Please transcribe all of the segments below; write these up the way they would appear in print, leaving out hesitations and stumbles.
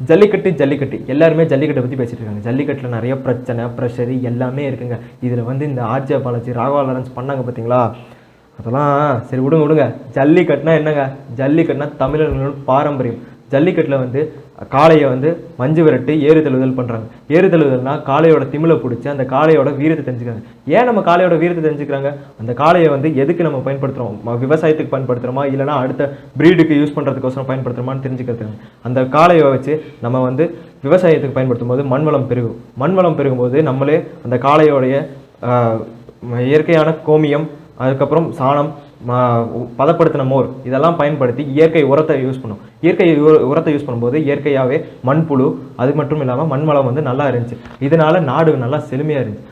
ஜல்லிக்கட்டு எல்லாருமே ஜல்லிக்கட்டை பற்றி பேசிட்டு இருக்காங்க. ஜல்லிக்கட்டில் நிறைய பிரச்சனை, ப்ரெஷரு எல்லாமே இருக்குங்க. இதில் வந்து இந்த ஆர்ஜே பாலாஜி, ராகவா லாரன்ஸ் பண்ணாங்க பார்த்தீங்களா, அதெல்லாம் சரி விடுங்க. ஜல்லிக்கட்டுனா என்னங்க? ஜல்லிக்கட்டுனா தமிழர்களோட பாரம்பரியம். ஜல்லிக்கட்டில் வந்து காளையை வந்து மஞ்சு விரட்டு ஏறு தழுவுதல் பண்ணுறாங்க. ஏறு தழுவுதல்னா காளையோட திமிலை பிடிச்சி அந்த காளையோட வீரத்தை தெரிஞ்சுக்கிறாங்க. ஏன் நம்ம காளையோட வீரத்தை தெரிஞ்சுக்கிறாங்க? அந்த காளையை வந்து எதுக்கு நம்ம பயன்படுத்துகிறோம்? விவசாயத்துக்கு பயன்படுத்துகிறோமா, இல்லைனா அடுத்த ப்ரீடுக்கு யூஸ் பண்ணுறதுக்கோசரம் பயன்படுத்துகிறோமான்னு தெரிஞ்சுக்கிறதுங்க. அந்த காளையை வச்சு நம்ம வந்து விவசாயத்துக்கு பயன்படுத்தும் போது மண்வளம் பெருகும். மண்வளம் பெருகும்போது நம்மளே அந்த காளையோடைய இயற்கையான கோமியம், அதுக்கப்புறம் சாணம், பதப்படுத்தின மோர் இதெல்லாம் பயன்படுத்தி இயற்கை உரத்தை யூஸ் பண்ணும். இயற்கை உரத்தை யூஸ் பண்ணும்போது இயற்கையாகவே மண்புழு அது மட்டும் இல்லாமல் மண்வளம் வந்து நல்லா இருந்துச்சு. இதனால நாடு நல்லா செழுமையாக இருந்துச்சு.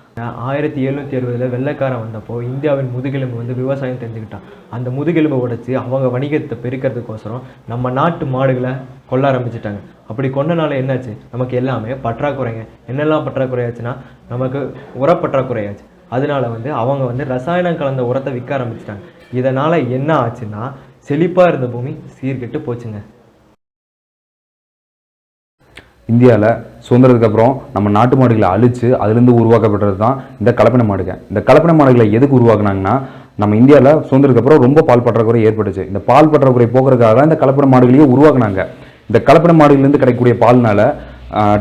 1760 வெள்ளைக்காரன் வந்தப்போ இந்தியாவின் முதுகெலும்பு வந்து விவசாயம் தெரிஞ்சுக்கிட்டான். அந்த முதுகெலும்பை உடைச்சி அவங்க வணிகத்தை பெருக்கிறதுக்கோசரம் நம்ம நாட்டு மாடுகளை கொல்ல ஆரம்பிச்சிட்டாங்க. அப்படி கொண்டனால என்னாச்சு? நமக்கு எல்லாமே பற்றாக்குறைங்க. என்னெல்லாம் பற்றாக்குறையாச்சுன்னா நமக்கு உரப்பற்றாக்குறையாச்சு. அதனால வந்து அவங்க வந்து ரசாயனம் கலந்த உரத்தை விற்க ஆரம்பிச்சிட்டாங்க. இதனால் என்ன ஆச்சுன்னா செழிப்பாக இருந்த பூமி சீர்கெட்டு போச்சுங்க. இந்தியாவில் சுதந்திரத்துக்கு அப்புறம் நம்ம நாட்டு மாடுகளை அழித்து அதுலேருந்து உருவாக்கப்பட்டது தான் இந்த கலப்பின மாடுகள். இந்த கலப்பின மாடுகளை எதுக்கு உருவாக்குனாங்கன்னா, நம்ம இந்தியாவில் சுதந்திரத்துக்கு அப்புறம் ரொம்ப பால் பற்றாக்குறை ஏற்பட்டுச்சு. இந்த பால் பற்றாக்குறை போக்குறதுக்காக தான் இந்த கலப்பின மாடுகளையே உருவாக்குனாங்க. இந்த கலப்பின மாடுகளிலிருந்து கிடைக்கக்கூடிய பால்னால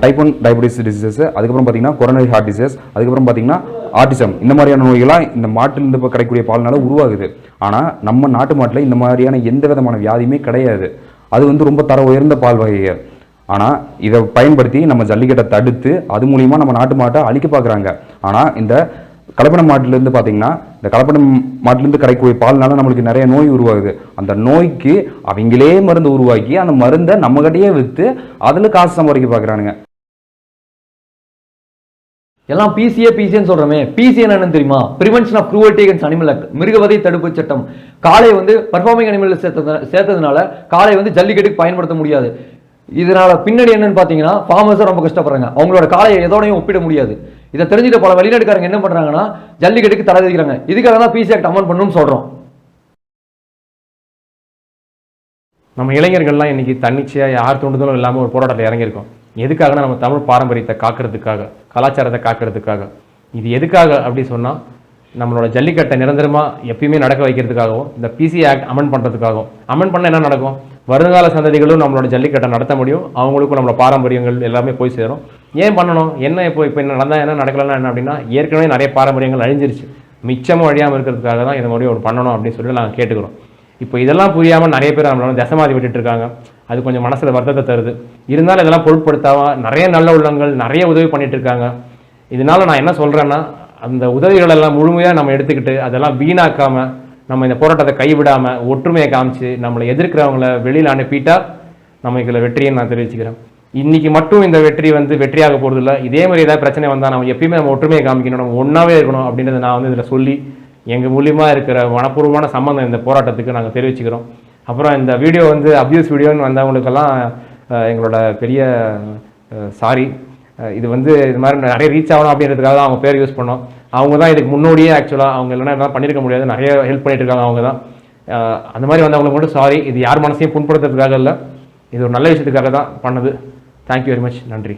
டைப் 1 டயபெட்டிஸ் டிசீசஸ், அதுக்கப்புறம் பார்த்தீங்கன்னா கொரோனரி ஹார்ட் டிசீஸ், அதுக்கப்புறம் பார்த்தீங்கன்னா ஆட்டிசம், இந்த மாதிரியான நோய்கள்லாம் இந்த மாட்டிலிருந்து இப்போ கிடைக்கக்கூடிய பால்னால உருவாகுது. ஆனால் நம்ம நாட்டு மாட்டில் இந்த மாதிரியான எந்த விதமான வியாதியுமே கிடையாது. அது வந்து ரொம்ப தர உயர்ந்த பால் வகைகள். ஆனால் இதை பயன்படுத்தி நம்ம ஜல்லிக்கட்டை தடுத்து அது மூலிமா நம்ம நாட்டு மாட்டை அழிக்க பார்க்குறாங்க. ஆனால் இந்த கலப்பின மாட்டிலேருந்து பார்த்தீங்கன்னா, இந்த கலப்பின மாட்டிலேருந்து கிடைக்கக்கூடிய பால்னால நம்மளுக்கு நிறைய நோய் உருவாகுது. அந்த நோய்க்கு அவங்களே மருந்து உருவாக்கி அந்த மருந்தை நம்மகிட்டயே விற்று அதில் காசு சம்பாதிக்க பார்க்குறானுங்க. எல்லாம் பிசிஏன்னு சொல்றோமே, பிசி என்னன்னு தெரியுமா? Prevention of cruelty against animal act, மிருகவதை தடுப்பு சட்டம். காளை வந்து பர்ஃபார்மிங் அனிமல் சேர்த்ததுனால காளை வந்து ஜல்லிக்கட்டுக்கு பயன்படுத்த முடியாது. இதனால பின்னாடி என்னன்னு பாத்தீங்கன்னா, ஃபார்மர்ஸ் ரொம்ப கஷ்டப்படுறாங்க. அவங்களோட காளையை எதோடையும் ஒப்பிட முடியாது. இதை தெரிஞ்சுட்டு பல வெளிநாட்டுக்காரங்க என்ன பண்றாங்கன்னா ஜல்லிக்கட்டுக்கு தடை விதிக்கிறாங்க. இதுக்காக தான் பிசி ஆக்ட் அமெண்ட் பண்ணணும்னு சொல்றோம். நம்ம இளைஞர்கள்லாம் இன்னைக்கு தன்னிச்சையா யார் தூண்டுதலும் இல்லாமல் ஒரு போராட்டத்தில் இறங்கியிருக்கோம். எதுக்காகனா நம்ம தமிழ் பாரம்பரியத்தை காக்கிறதுக்காக, கலாச்சாரத்தை காக்கிறதுக்காக. இது எதுக்காக அப்படி சொன்னால், நம்மளோட ஜல்லிக்கட்டை நிரந்தரமாக எப்பயுமே நடக்க வைக்கிறதுக்காகவும், இந்த பிசி ஆக்ட் அமெண்ட் பண்ணுறதுக்காகவும். அமெண்ட் பண்ண என்ன நடக்கும்? வருங்கால சந்ததிகளும் நம்மளோட ஜல்லிக்கட்டை நடத்த முடியும். அவங்களுக்கும் நம்மளோட பாரம்பரியங்கள் எல்லாமே போய் சேரும். ஏன் பண்ணணும்? என்ன இப்போ நடந்தால் என்ன, நடக்கலன்னா என்ன அப்படின்னா, ஏற்கனவே நிறைய பாரம்பரியங்கள் அழிஞ்சிருச்சு. மிச்சமும் அழியாமல் இருக்கிறதுக்காக தான் இதை மறுபடியும் ஒன்று பண்ணணும் அப்படின்னு சொல்லி நாங்கள் கேட்டுக்கிறோம். இப்போ இதெல்லாம் புரியாமல் நிறைய பேர் நம்மளோட தசமாதி விட்டுட்டு இருக்காங்க. அது கொஞ்சம் மனசில் வருத்தத்தை தருது. இருந்தாலும் இதெல்லாம் பொருட்படுத்தாமல் நிறைய நல்ல உள்ளங்கள் நிறைய உதவி பண்ணிட்டு இருக்காங்க. இதனால நான் என்ன சொல்கிறேன்னா, அந்த உதவிகள் எல்லாம் முழுமையாக நம்ம எடுத்துக்கிட்டு அதெல்லாம் வீணாக்காமல் நம்ம இந்த போராட்டத்தை கைவிடாமல் ஒற்றுமையை காமிச்சு நம்மளை எதிர்க்கிறவங்கள வெளியில் அனுப்பிட்டா நம்ம இதில் வெற்றியை நான் தெரிவிச்சுக்கிறேன். இன்றைக்கி மட்டும் இந்த வெற்றி வந்து வெற்றியாக போகிறது இல்லை. இதே மாதிரி ஏதாவது பிரச்சனை வந்தால் நம்ம எப்பயுமே நம்ம ஒற்றுமையை காமிக்கணும், நம்ம ஒன்றாவே இருக்கணும் அப்படின்றத நான் வந்து இதில் சொல்லி எங்கள் மூலியமாக இருக்கிற மனப்பூர்வமான சம்பந்தம் இந்த போராட்டத்துக்கு நாங்கள் தெரிவிச்சுக்கிறோம். அப்புறம் இந்த வீடியோ வந்து அப்யூஸ் வீடியோன்னு வந்தவங்களுக்கெல்லாம் எங்களோட பெரிய சாரி. இது வந்து இது மாதிரி நிறைய ரீச் ஆகணும் அப்படின்றதுக்காக தான் அவங்க பேர் யூஸ் பண்ணோம். அவங்க தான் இதுக்கு முன்னோடியே ஆக்சுவலாக. அவங்க இல்லைன்னா எல்லாம் பண்ணியிருக்க முடியாது. நிறைய ஹெல்ப் பண்ணிட்டு இருக்காங்க அவங்க தான். அந்த மாதிரி வந்தவங்களுக்கு மட்டும் சாரி. இது யார் மனசையும் புண்படுத்துறதுக்காக இல்லை, இது ஒரு நல்ல விஷயத்துக்காக தான் பண்ணது. Thank you very much. நன்றி.